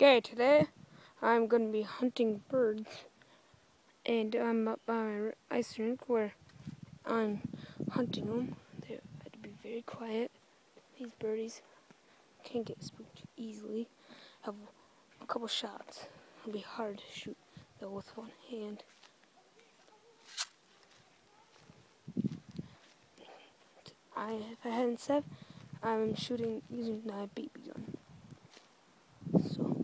Okay, today I'm going to be hunting birds, and I'm up by my ice rink where I'm hunting them. They have to be very quiet. These birdies can't get spooked easily. Have a couple shots. It'll be hard to shoot though with one hand. If I hadn't said, I'm shooting using my BB gun. So.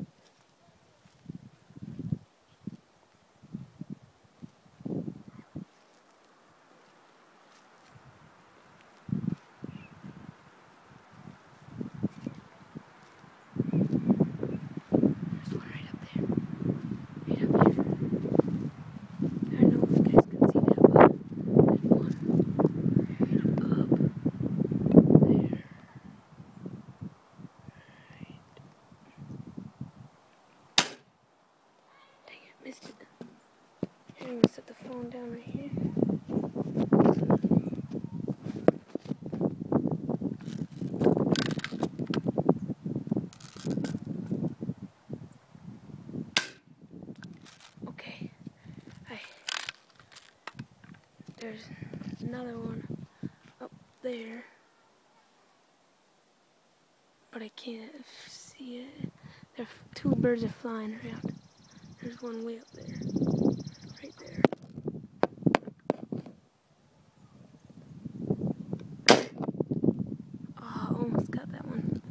There's one right up there. Right up there. I don't know if you guys can see that, but there's one right up there. Dang it, missed it. Here, I'm gonna set the phone down right here. Okay, there's another one up there, but I can't see it. Two birds are flying around. There's one way up there, right there. Oh, almost got that one.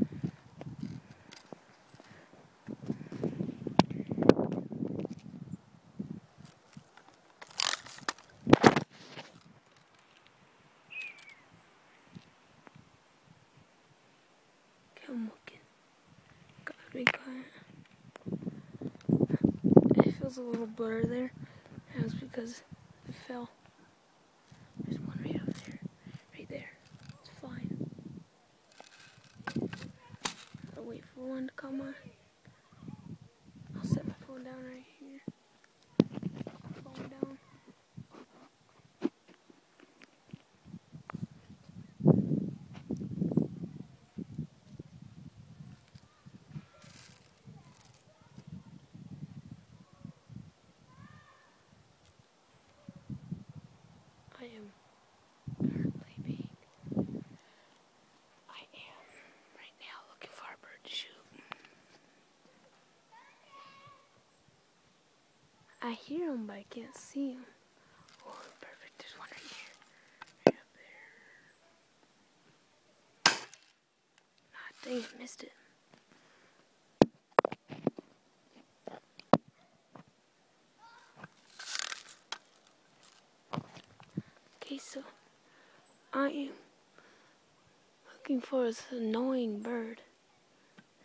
Okay, I'm looking. Gotta be quiet. It feels a little blur there. That was because it fell. There's one right up there. Right there. It's flying. I'll wait for one to come on. I'll set my phone down right here. Phone down. I am currently being. I am right now looking for a bird to shoot. I hear him, but I can't see him. Oh, perfect. There's one right here. Right up there. Ah, dang it, missed it. Okay, so I am looking for this annoying bird.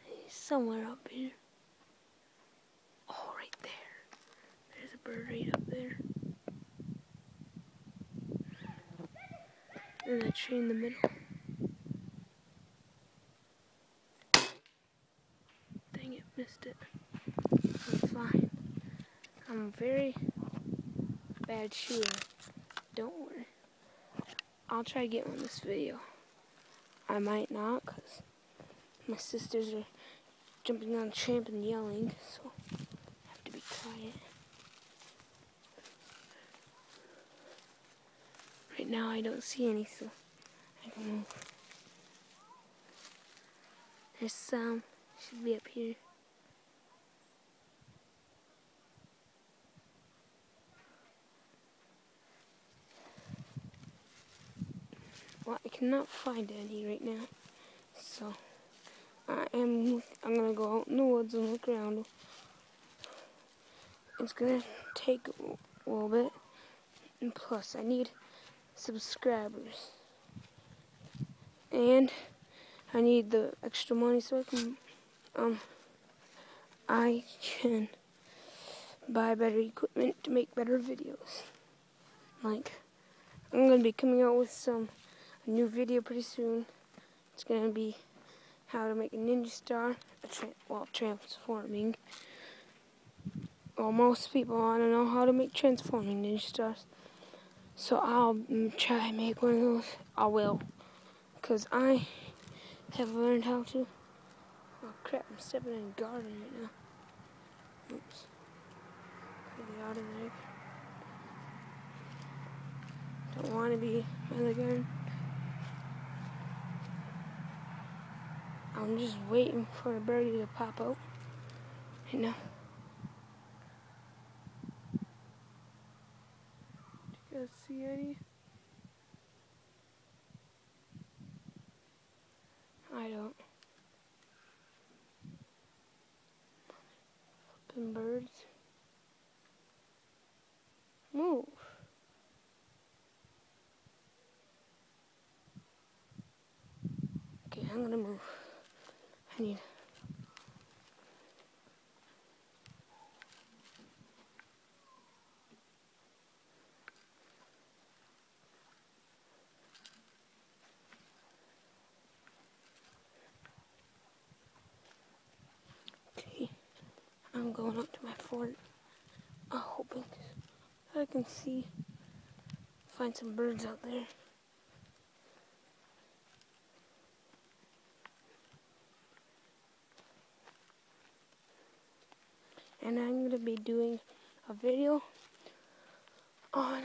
He's somewhere up here. Oh, right there. There's a bird right up there. And that tree in the middle. Dang it, missed it. I'm fine. I'm a very bad shooter. Don't worry. I'll try to get one this video. I might not, because my sisters are jumping on the tramp and yelling, so I have to be quiet. Right now I don't see any, so I can move. There's some. Should be up here. Well, I cannot find any right now, so I'm gonna go out in the woods and look around. It's gonna take a little bit, and plus I need subscribers, and I need the extra money so I can buy better equipment to make better videos. Like, I'm gonna be coming out with a new video pretty soon. It's gonna be how to make a ninja star, transforming. Well, most people want to know how to make transforming ninja stars. So I'll try and make one of those. I will, because I have learned how to. Oh crap, I'm stepping in a garden right now. Oops. Get out of there. Don't want to be by the gun. I'm just waiting for the birdie to pop out. You know. Do you guys see any? I don't. Flipping birds. Move. Okay, I'm gonna move. I need. Okay, I'm going up to my fort. I'm hoping I can find some birds out there. And I'm going to be doing a video on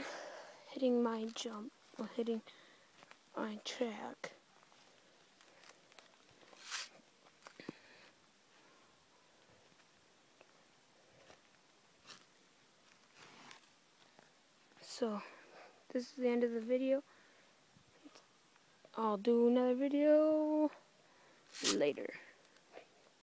hitting my jump, or hitting my track. So, this is the end of the video. I'll do another video later.